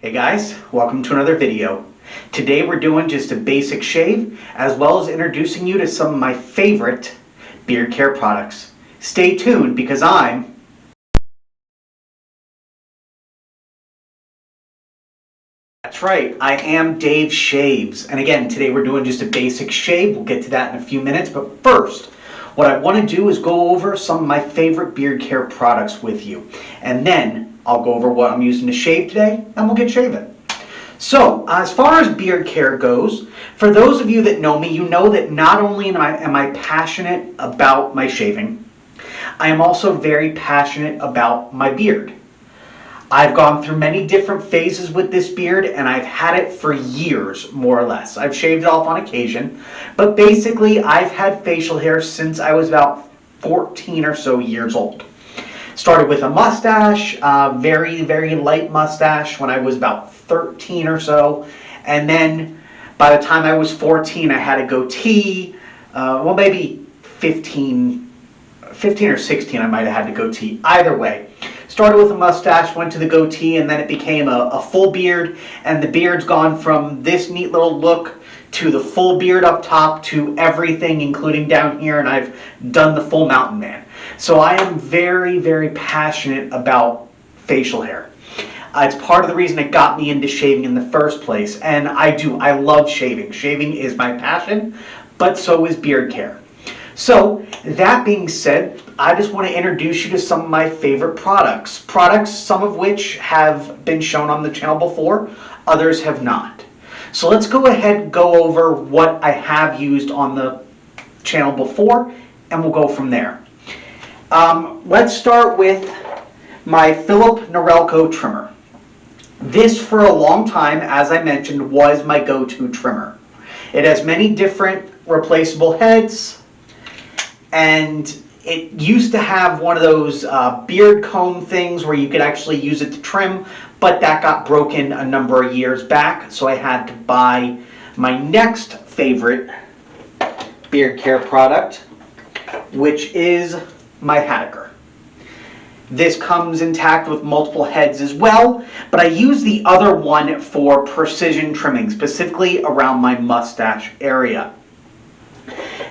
Hey guys, welcome to another video. Today we're doing just a basic shave as well as introducing you to some of my favorite beard care products. Stay tuned because That's right, I am Dave Shaves. And again, today we're doing just a basic shave. We'll get to that in a few minutes, but first, what I want to do is go over some of my favorite beard care products with you. And then I'll go over what I'm using to shave today, and we'll get shaving. So, as far as beard care goes, for those of you that know me, you know that not only am I passionate about my shaving, I am also very passionate about my beard. I've gone through many different phases with this beard, and I've had it for years, more or less. I've shaved it off on occasion, but basically I've had facial hair since I was about 14 or so years old. Started with a mustache, very, very light mustache when I was about 13 or so, and then by the time I was 14 I had a goatee. Well, maybe 15 or 16 I might have had a goatee. Either way, started with a mustache, went to the goatee, and then it became a full beard, and the beard's gone from this neat little look to the full beard up top to everything including down here, and I've done the full mountain man. So I am very, very passionate about facial hair. It's part of the reason it got me into shaving in the first place, and I love shaving. Shaving is my passion, but so is beard care. So, that being said, I just want to introduce you to some of my favorite products. Products, some of which have been shown on the channel before, others have not. So let's go ahead and go over what I have used on the channel before, and we'll go from there. Let's start with my Philip Norelco trimmer. This, for a long time, as I mentioned, was my go-to trimmer. It has many different replaceable heads, and it used to have one of those beard comb things where you could actually use it to trim, but that got broken a number of years back, so I had to buy my next favorite beard care product, which is my Haddocker. This comes intact with multiple heads as well, but I use the other one for precision trimming, specifically around my mustache area.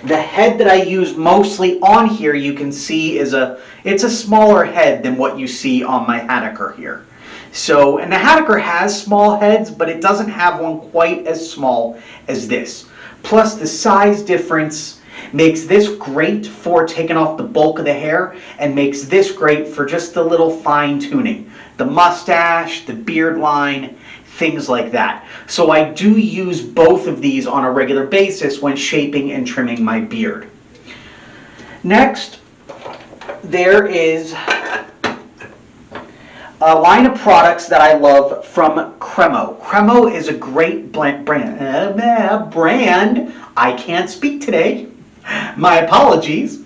The head that I use mostly on here, you can see, it's a smaller head than what you see on my Haddocker here. So, and the Haddocker has small heads, but it doesn't have one quite as small as this. Plus, the size difference makes this great for taking off the bulk of the hair, and makes this great for just the little fine tuning. The mustache, the beard line, things like that. So I do use both of these on a regular basis when shaping and trimming my beard. Next, there is a line of products that I love from Cremo. Cremo is a great brand. I can't speak today. My apologies.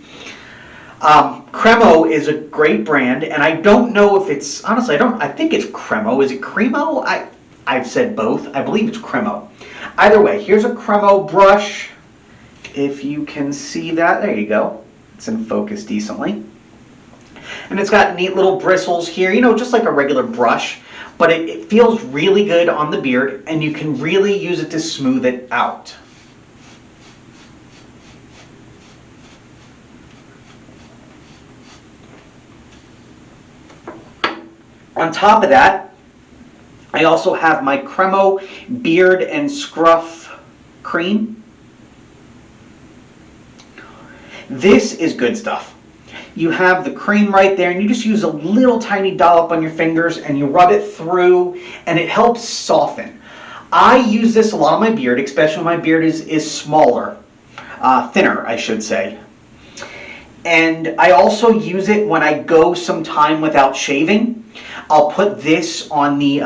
Cremo is a great brand, and I don't know if it's, honestly, I think it's Cremo. Is it Cremo? I've said both. I believe it's Cremo. Either way, here's a Cremo brush. If you can see that, there you go. It's in focus decently. And it's got neat little bristles here, you know, just like a regular brush, but it feels really good on the beard, and you can really use it to smooth it out. On top of that, I also have my Cremo Beard and Scruff Cream. This is good stuff. You have the cream right there, and you just use a little tiny dollop on your fingers, and you rub it through, and it helps soften. I use this a lot on my beard, especially when my beard is smaller, thinner, I should say. And I also use it when I go some time without shaving. I'll put this on the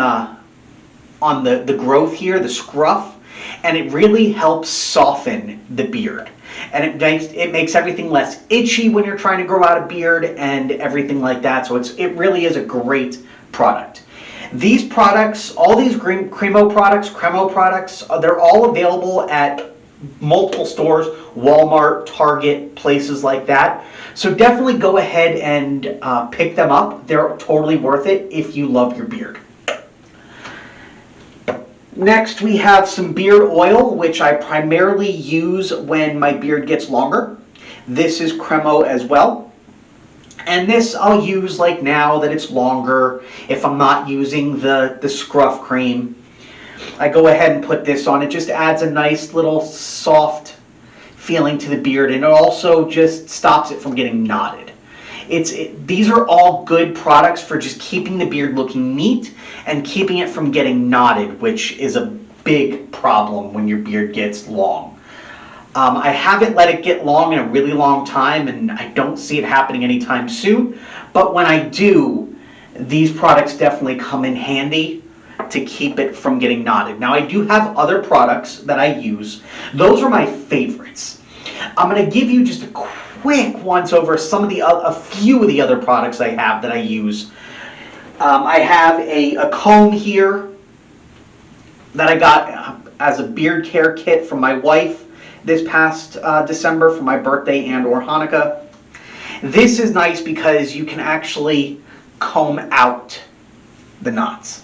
growth here, the scruff, and it really helps soften the beard. And it makes everything less itchy when you're trying to grow out a beard and everything like that. So it really is a great product. These products, all these Cremo products, they're all available at multiple stores, Walmart, Target, places like that. So definitely go ahead and pick them up. They're totally worth it if you love your beard. Next we have some beard oil, which I primarily use when my beard gets longer. This is Cremo as well. And this I'll use like now that it's longer. If I'm not using the Scruff cream, I go ahead and put this on. It just adds a nice little soft feeling to the beard, and it also just stops it from getting knotted. These are all good products for just keeping the beard looking neat and keeping it from getting knotted, which is a big problem when your beard gets long. I haven't let it get long in a really long time, and I don't see it happening anytime soon, but when I do, these products definitely come in handy to keep it from getting knotted. Now, I do have other products that I use. Those are my favorites. I'm going to give you just a quick once over a few of the other products I have that I use. I have a comb here that I got as a beard care kit from my wife this past December for my birthday and or Hanukkah. This is nice because you can actually comb out the knots.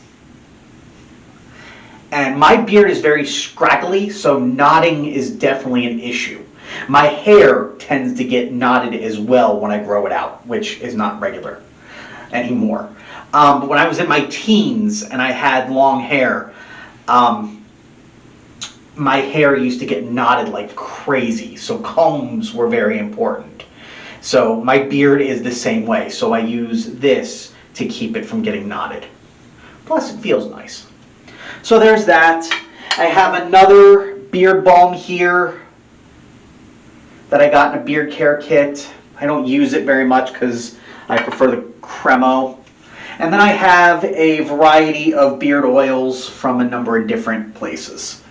And my beard is very scraggly, so knotting is definitely an issue. My hair tends to get knotted as well when I grow it out, which is not regular anymore. But when I was in my teens and I had long hair, my hair used to get knotted like crazy, so combs were very important. So my beard is the same way, so I use this to keep it from getting knotted. Plus it feels nice. So there's that. I have another beard balm here that I got in a beard care kit. I don't use it very much because I prefer the Cremo. And then I have a variety of beard oils from a number of different places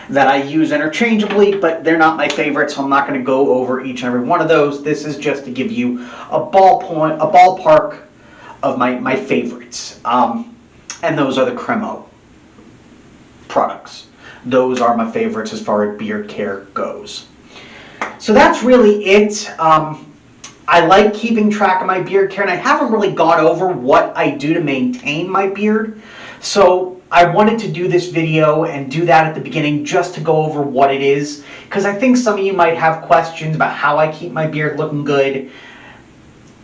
that I use interchangeably, but they're not my favorites, so I'm not going to go over each and every one of those. This is just to give you a ballpark of my favorites. And those are the Cremo products. Those are my favorites as far as beard care goes. So that's really it. I like keeping track of my beard care, and I haven't really gone over what I do to maintain my beard. So I wanted to do this video and do that at the beginning just to go over what it is, because I think some of you might have questions about how I keep my beard looking good.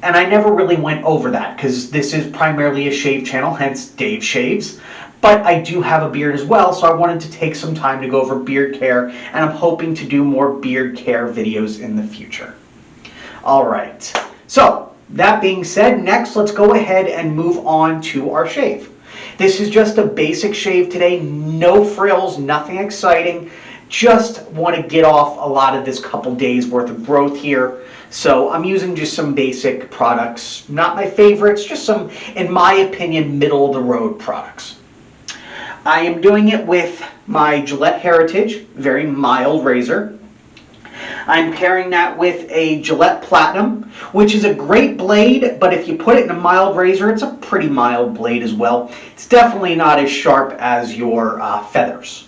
And I never really went over that because this is primarily a shave channel, hence Dave Shaves. But I do have a beard as well, so I wanted to take some time to go over beard care, and I'm hoping to do more beard care videos in the future. Alright, so that being said, next let's go ahead and move on to our shave. This is just a basic shave today, no frills, nothing exciting. Just want to get off a lot of this couple days worth of growth here. So I'm using just some basic products, not my favorites, just some, in my opinion, middle of the road products. I am doing it with my Gillette Heritage, very mild razor. I'm pairing that with a Gillette Platinum, which is a great blade, but if you put it in a mild razor, it's a pretty mild blade as well. It's definitely not as sharp as your feathers.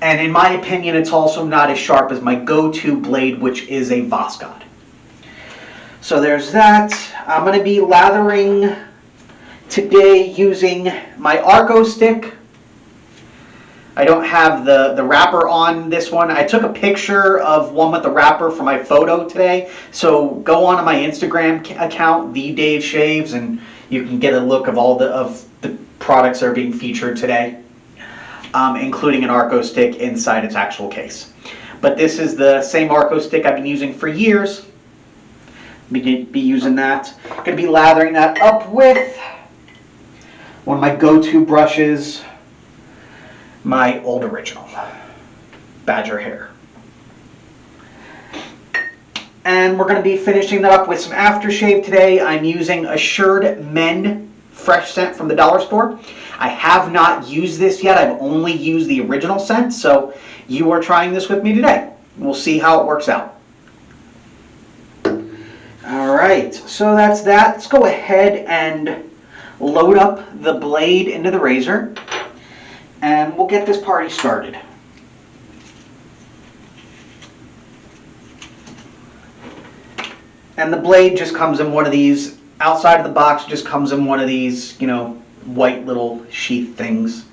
And in my opinion, it's also not as sharp as my go-to blade, which is a Voskhod. So there's that. I'm going to be lathering today using my Arko stick. I don't have the wrapper on this one. I took a picture of one with the wrapper for my photo today. So go on to my Instagram account, The Dave Shaves, and you can get a look of all the products that are being featured today, including an Arko stick inside its actual case. But this is the same Arko stick I've been using for years. Be using that. Going to be lathering that up with one of my go-to brushes, my old original Badger Hair. And we're going to be finishing that up with some aftershave today. I'm using Assured Men Fresh Scent from the dollar store. I have not used this yet. I've only used the original scent, so you are trying this with me today. We'll see how it works out. Alright, so that's that. Let's go ahead and load up the blade into the razor, and we'll get this party started. And the blade just comes in one of these, outside of the box just comes in one of these, you know, white little sheath things.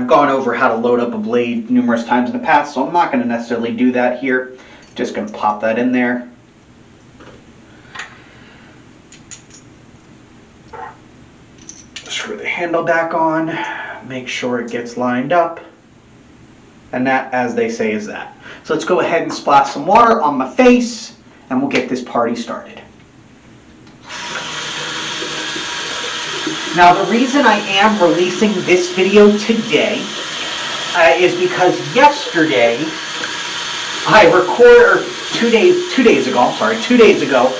I've gone over how to load up a blade numerous times in the past, so I'm not going to necessarily do that here. Just going to pop that in there. Screw the handle back on, make sure it gets lined up, and that, as they say, is that. So let's go ahead and splash some water on my face, and we'll get this party started. Now, the reason I am releasing this video today is because yesterday I recorded, or 2 days ago,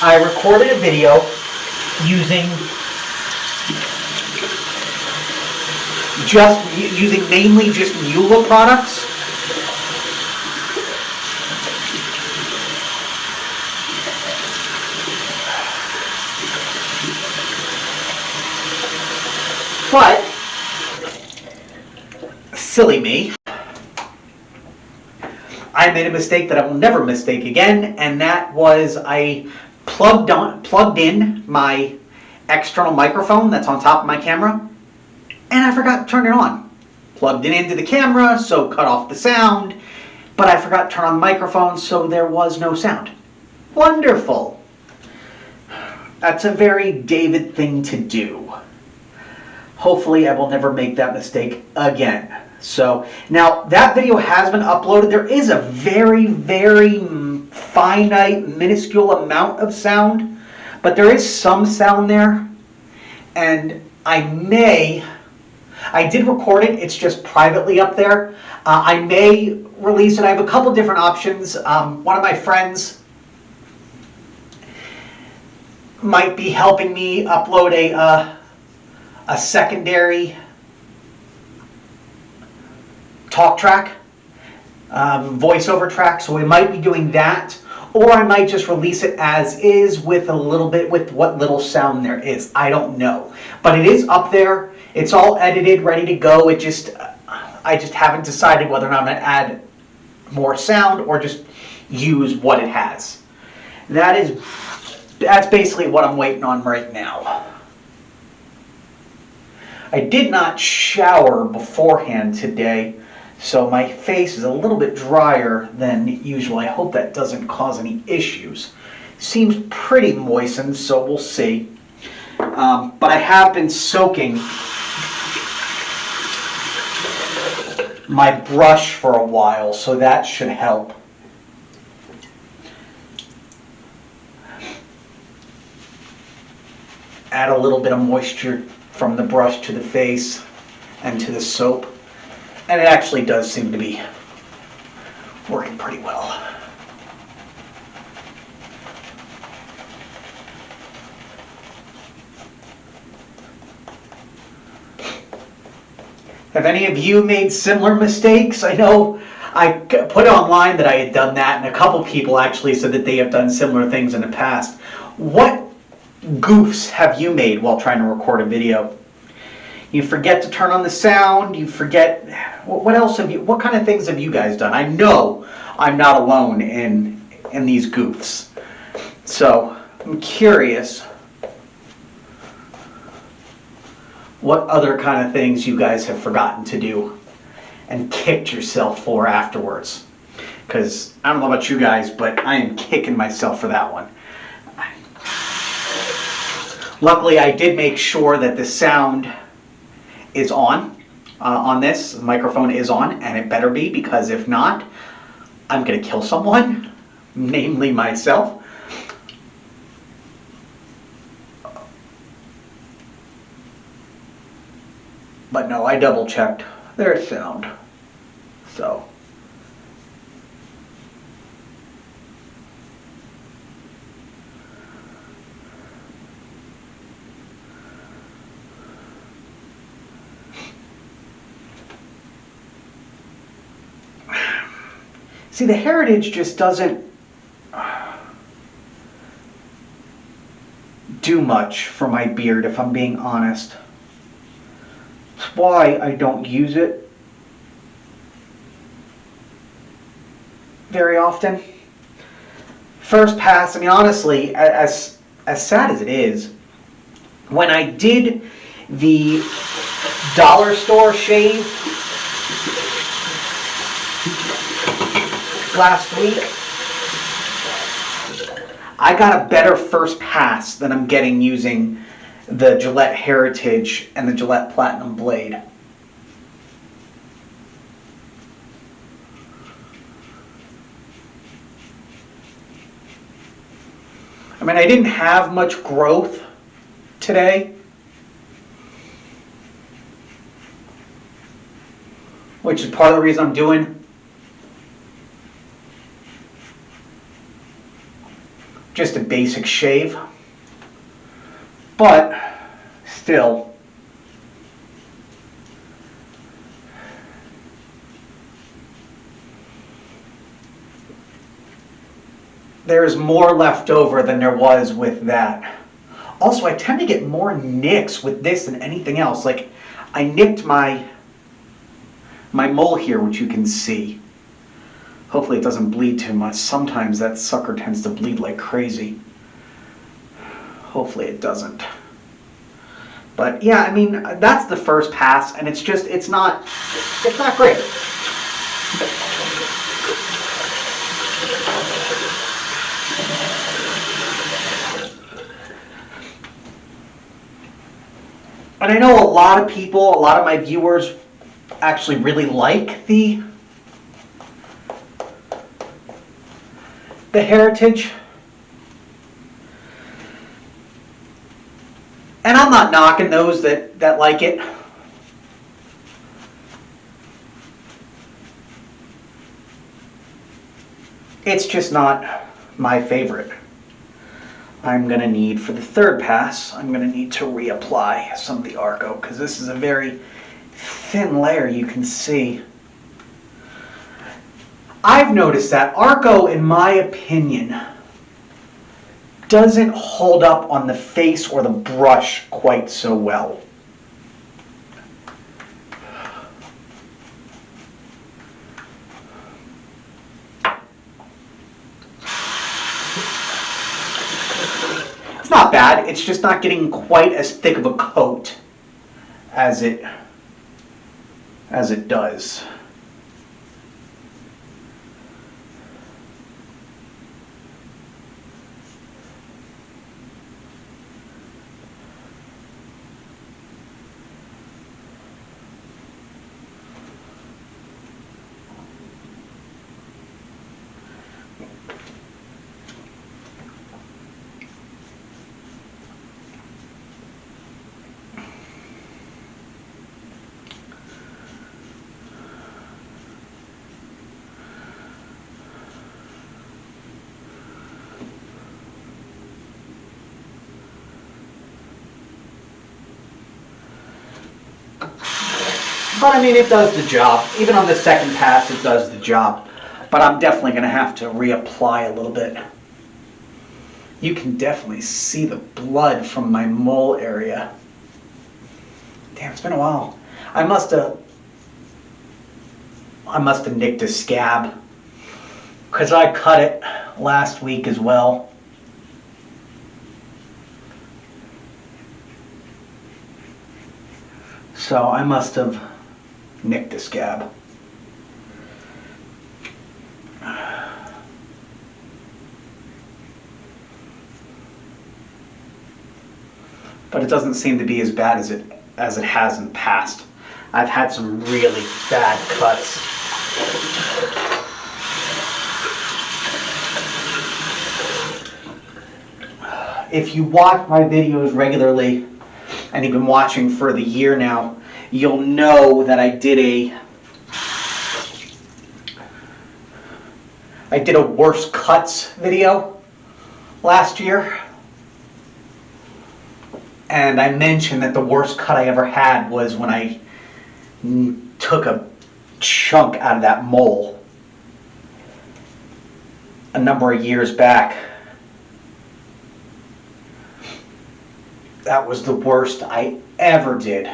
I recorded a video using mainly just Mueller products. But, silly me, I made a mistake that I will never mistake again, and that was I plugged in my external microphone that's on top of my camera, and I forgot to turn it on. Plugged it into the camera, so cut off the sound, but I forgot to turn on the microphone, so there was no sound. Wonderful. That's a very David thing to do. Hopefully I will never make that mistake again. So now that video has been uploaded. There is a very, very finite, minuscule amount of sound, but there is some sound there, and I did record it. It's just privately up there. I may release it. I have a couple different options. One of my friends might be helping me upload a secondary talk track, voiceover track, so we might be doing that, or I might just release it as is with what little sound there is. I don't know, but it is up there. It's all edited, ready to go. I just haven't decided whether or not I'm going to add more sound or just use what it has. That's basically what I'm waiting on right now. I did not shower beforehand today, so my face is a little bit drier than usual. I hope that doesn't cause any issues. Seems pretty moistened, so we'll see. But I have been soaking my brush for a while, so that should help. Add a little bit of moisture from the brush to the face and to the soap, and it actually does seem to be working pretty well. Have any of you made similar mistakes? I know I put online that I had done that, and a couple people actually said that they have done similar things in the past. What goofs have you made while trying to record a video? You forget to turn on the sound, you forget, what else what kind of things have you guys done? I know I'm not alone in these goofs. So, I'm curious what other kind of things you guys have forgotten to do and kicked yourself for afterwards. Because I don't know about you guys, but I am kicking myself for that one. Luckily, I did make sure that the sound is on this. The microphone is on, and it better be, because if not, I'm going to kill someone, namely myself. But no, I double checked. There's sound. So. See, the Heritage just doesn't do much for my beard, if I'm being honest. That's why I don't use it very often. First pass, I mean, honestly, as sad as it is, when I did the dollar store shave last week, I got a better first pass than I'm getting using the Gillette Heritage and the Gillette Platinum Blade. I mean, I didn't have much growth today, which is part of the reason I'm doing just a basic shave, but still, there's more left over than there was with that. Also, I tend to get more nicks with this than anything else. Like, I nicked my mole here, which you can see. Hopefully it doesn't bleed too much. Sometimes that sucker tends to bleed like crazy. Hopefully it doesn't. But yeah, I mean, that's the first pass, and it's just, it's not great. And I know a lot of people, a lot of my viewers actually really like the Heritage. And I'm not knocking those that like it. It's just not my favorite. I'm going to need, for the third pass, I'm going to need to reapply some of the Arko, because this is a very thin layer, you can see. I've noticed that Arko, in my opinion, doesn't hold up on the face or the brush quite so well. It's not bad, it's just not getting quite as thick of a coat as it does. But I mean, it does the job. Even on the second pass, it does the job. But I'm definitely going to have to reapply a little bit. You can definitely see the blood from my mole area. Damn, it's been a while. I must have nicked a scab, because I cut it last week as well. So I must have nicked a scab. But it doesn't seem to be as bad as it has in the past. I've had some really bad cuts. If you watch my videos regularly, and you've been watching for the year now, you'll know that I did a worst cuts video last year. And I mentioned that the worst cut I ever had was when I took a chunk out of that mole a number of years back. That was the worst I ever did.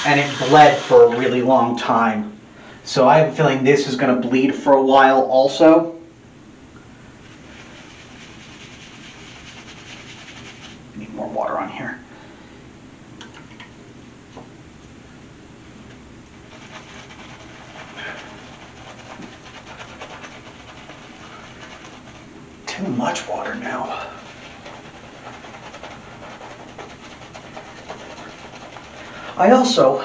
And it bled for a really long time. So I have a feeling this is going to bleed for a while also. Need more water on here. too much water now. I also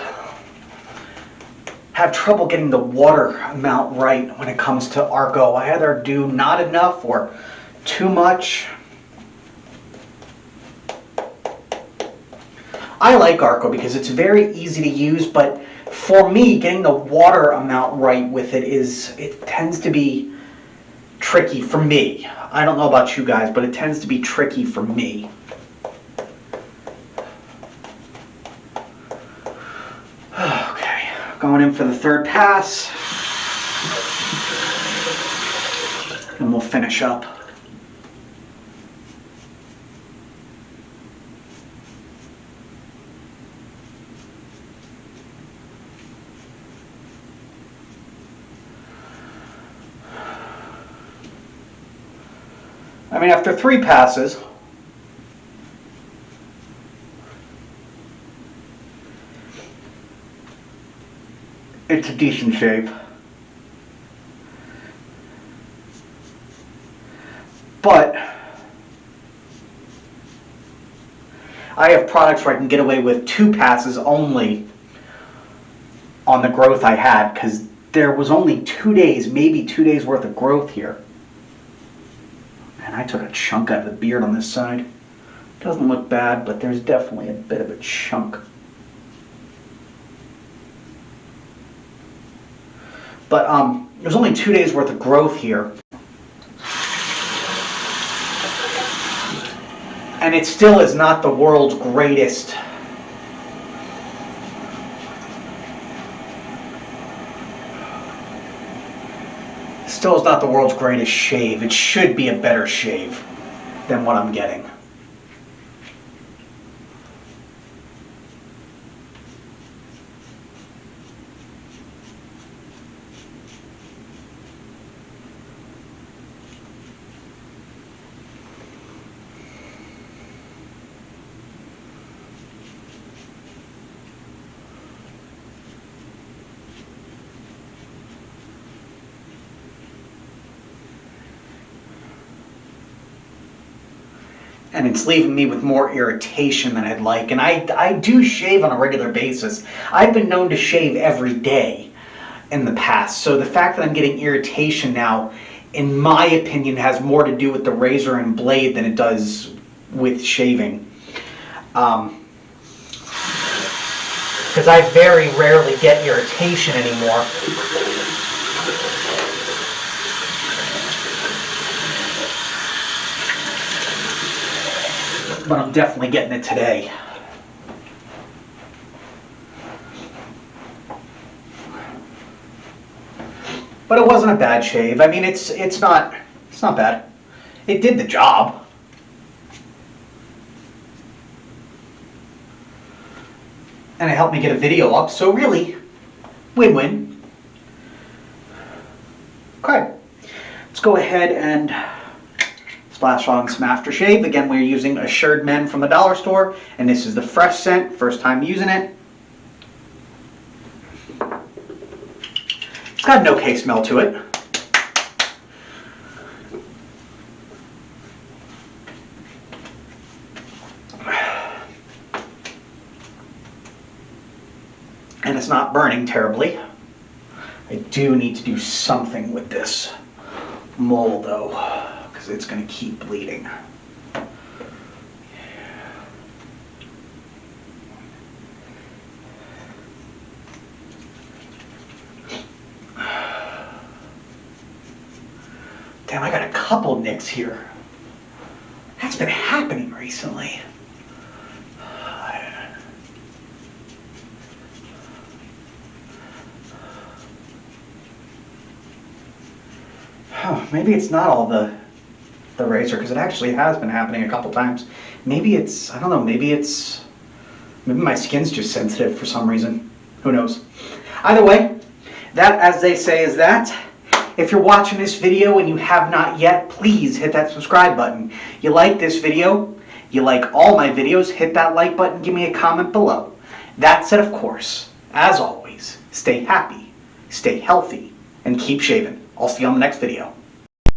have trouble getting the water amount right when it comes to Arko. I either do not enough or too much. I like Arko because it's very easy to use, but for me, getting the water amount right with it tends to be tricky for me. I don't know about you guys, but it tends to be tricky for me. Okay, going in for the third pass, and we'll finish up. I mean, after 3 passes, it's a decent shave. But I have products where I can get away with 2 passes only on the growth I had, because there was only 2 days, maybe 2 days worth of growth here. And I took a chunk out of the beard on this side. Doesn't look bad, but there's definitely a bit of a chunk. But there's only 2 days worth of growth here. And it still is not the world's greatest. Still is not the world's greatest shave. It should be a better shave than what I'm getting. And it's leaving me with more irritation than I'd like. And I do shave on a regular basis. I've been known to shave every day in the past. So the fact that I'm getting irritation now, in my opinion, has more to do with the razor and blade than it does with shaving. Because I very rarely get irritation anymore. But I'm definitely getting it today. But it wasn't a bad shave. I mean, it's not bad. It did the job. And it helped me get a video up, so really, win-win. Okay, let's go ahead and splash on some aftershave. Again, we're using Assured Men from the dollar store, and this is the fresh scent, first time using it. It's got an okay smell to it. And it's not burning terribly. I do need to do something with this mole though, because it's going to keep bleeding. Damn, I got a couple nicks here. That's been happening recently. Maybe it's not all the razor, because it actually has been happening a couple times. Maybe it's, I don't know, maybe my skin's just sensitive for some reason. Who knows? Either way, that, as they say, is that. If you're watching this video and you have not yet, please hit that subscribe button. You like this video, you like all my videos, hit that like button, give me a comment below. That said, of course, as always, stay happy, stay healthy, and keep shaving. I'll see you on the next video.